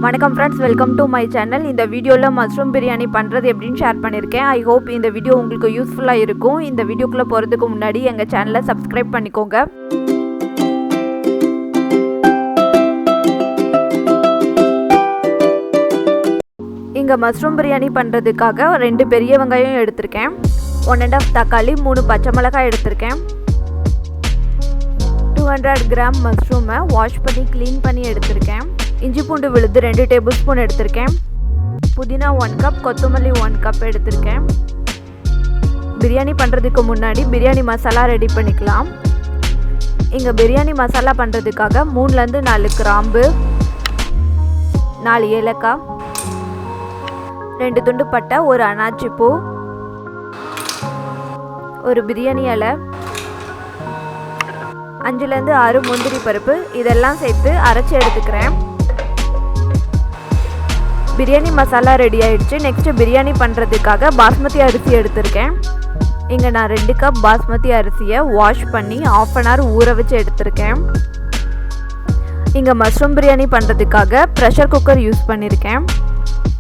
வணக்கம் friends, welcome to my channel. இந்த வீடியோவில் மஷ்ரூம் பிரியாணி பண்ணுறது எப்படின்னு ஷேர் பண்ணியிருக்கேன். ஐ ஹோப் இந்த வீடியோ உங்களுக்கு யூஸ்ஃபுல்லாக இருக்கும். இந்த வீடியோக்குள்ளே போகிறதுக்கு முன்னாடி எங்கள் சேனலை சப்ஸ்கிரைப் பண்ணிக்கோங்க. இங்கே மஷ்ரூம் பிரியாணி பண்ணுறதுக்காக 2 பெரிய வெங்காயம் எடுத்திருக்கேன், 1½ தக்காளி, 3 பச்சை மிளகாய் எடுத்திருக்கேன், 200 கிராம் மஷ்ரூமை வாஷ் பண்ணி க்ளீன் பண்ணி எடுத்திருக்கேன், இஞ்சி பூண்டு விழுது 2 டேபிள் ஸ்பூன் எடுத்திருக்கேன், புதினா 1 கப், கொத்தமல்லி 1 கப் எடுத்திருக்கேன். பிரியாணி பண்ணுறதுக்கு முன்னாடி பிரியாணி மசாலா ரெடி பண்ணிக்கலாம். இங்கே பிரியாணி மசாலா பண்ணுறதுக்காக 3லேருந்து 4 கிராம்பு, 4 ஏலக்காய், 2 துண்டு பட்டை, 1 அன்னாச்சி பூ, 1 பிரியாணி இலை, 5லேருந்து 6 முந்திரி பருப்பு இதெல்லாம் சேர்த்து அரைச்சி எடுத்துக்கிறேன். பிரியாணி மசாலா ரெடி ஆகிடுச்சு. நெக்ஸ்ட்டு பிரியாணி பண்ணுறதுக்காக பாஸ்மதி அரிசி எடுத்திருக்கேன். இங்கே நான் 2 கப் பாஸ்மதி அரிசியை வாஷ் பண்ணி 1/2 hour ஊற வச்சு எடுத்திருக்கேன். இங்கே மஷ்ரூம் பிரியாணி பண்ணுறதுக்காக ப்ரெஷர் குக்கர் யூஸ் பண்ணியிருக்கேன்.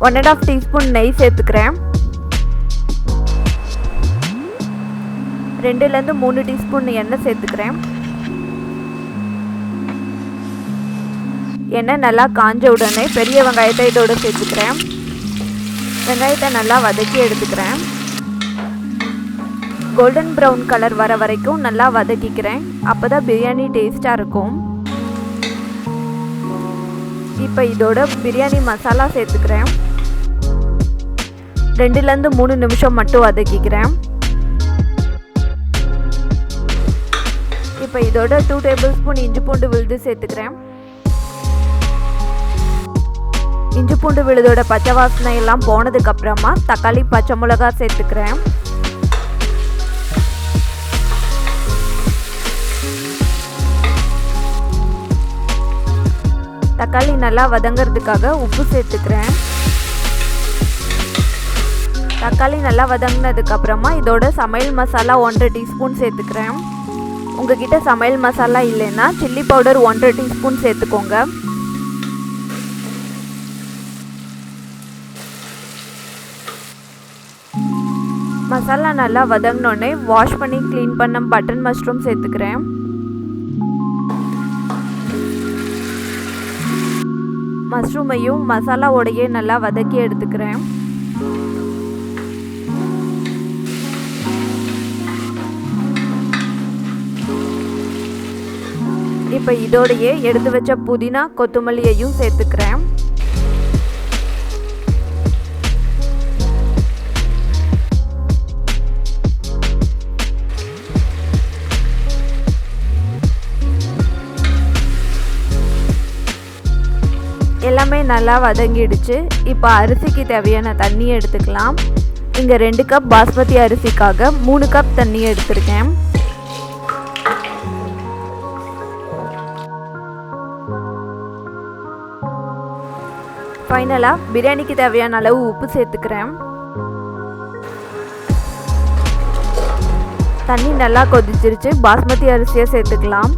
1½ டீஸ்பூன் நெய் சேர்த்துக்கிறேன். 2லேருந்து 3 டீஸ்பூன் எண்ணெய் சேர்த்துக்கிறேன். எண்ணெய் நல்லா காஞ்ச உடனே பெரிய வெங்காயத்தை இதோடு சேர்த்துக்கிறேன். வெங்காயத்தை நல்லா வதக்கி எடுத்துக்கிறேன். கோல்டன் ப்ரௌன் கலர் வர வரைக்கும் நல்லா வதக்கிக்கிறேன். அப்போ தான் பிரியாணி டேஸ்ட்டாக இருக்கும். இப்போ இதோட பிரியாணி மசாலா சேர்த்துக்கிறேன். 2லேருந்து 3 நிமிஷம் மட்டும் வதக்கிக்கிறேன். இப்போ இதோட 2 டேபிள் ஸ்பூன் இஞ்சி பூண்டு விழுது சேர்த்துக்கிறேன். இஞ்சி பூண்டு விழுதோட பச்சை வாசனை எல்லாம் போனதுக்கப்புறமா தக்காளி, பச்சை மிளகாய் சேர்த்துக்கிறேன். தக்காளி நல்லா வதங்கிறதுக்காக உப்பு சேர்த்துக்கிறேன். தக்காளி நல்லா வதங்கினதுக்கப்புறமா இதோட சமையல் மசாலா 1½ டீஸ்பூன் சேர்த்துக்கிறேன். உங்ககிட்ட சமையல் மசாலா இல்லைன்னா சில்லி பவுடர் 1½ டீஸ்பூன் சேர்த்துக்கோங்க. மசாலா நல்லா வதங்கினோடனே வாஷ் பண்ணி க்ளீன் பண்ண பட்டன் மஷ்ரூம் சேர்த்துக்கிறேன். மஷ்ரூமையும் மசாலாவோடையே நல்லா வதக்கி எடுத்துக்கிறேன். இப்போ இதோடையே எடுத்து வச்ச புதினா, கொத்தமல்லியையும் சேர்த்துக்கிறேன். எல்லாமே நல்லா வதங்கிடுச்சு. இப்போ அரிசிக்கு தேவையான தண்ணி எடுத்துக்கலாம். இங்கே 2 கப் பாஸ்மதி அரிசிக்காக 3 கப் தண்ணி எடுத்திருக்கேன். ஃபைனலாக பிரியாணிக்கு தேவையான அளவு உப்பு சேர்த்துக்கிறேன். தண்ணி நல்லா கொதிச்சிருச்சு. பாஸ்மதி அரிசியை சேர்த்துக்கலாம்.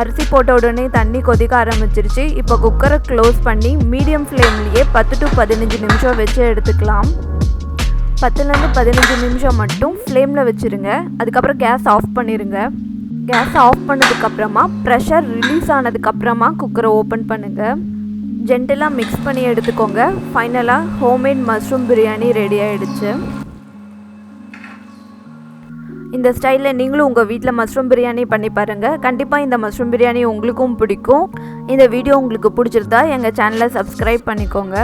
அரிசி போட்ட உடனே தண்ணி கொதிக்க ஆரம்பிச்சிருச்சு. இப்போ குக்கரை க்ளோஸ் பண்ணி மீடியம் ஃப்ளேம்லேயே 10 to 15 நிமிஷம் வச்சு எடுத்துக்கலாம். 10லேருந்து 15 நிமிஷம் மட்டும் ஃப்ளேமில் வச்சுருங்க. அதுக்கப்புறம் கேஸ் ஆஃப் பண்ணிடுங்க. கேஸ் ஆஃப் பண்ணதுக்கப்புறமா ப்ரெஷர் ரிலீஸ் ஆனதுக்கப்புறமா குக்கரை ஓப்பன் பண்ணுங்கள். ஜென்டலாக மிக்ஸ் பண்ணி எடுத்துக்கோங்க. ஃபைனலாக ஹோம்மேட் மஷ்ரூம் பிரியாணி ரெடி ஆகிடுச்சு. இந்த ஸ்டைலில் நீங்களும் உங்கள் வீட்டில் மஷ்ரூம் பிரியாணி பண்ணி பாருங்கள். கண்டிப்பாக இந்த மஷ்ரூம் பிரியாணி உங்களுக்கும் பிடிக்கும். இந்த வீடியோ உங்களுக்கு பிடிச்சிருந்தா எங்கள் சேனலை சப்ஸ்கிரைப் பண்ணிக்கோங்க.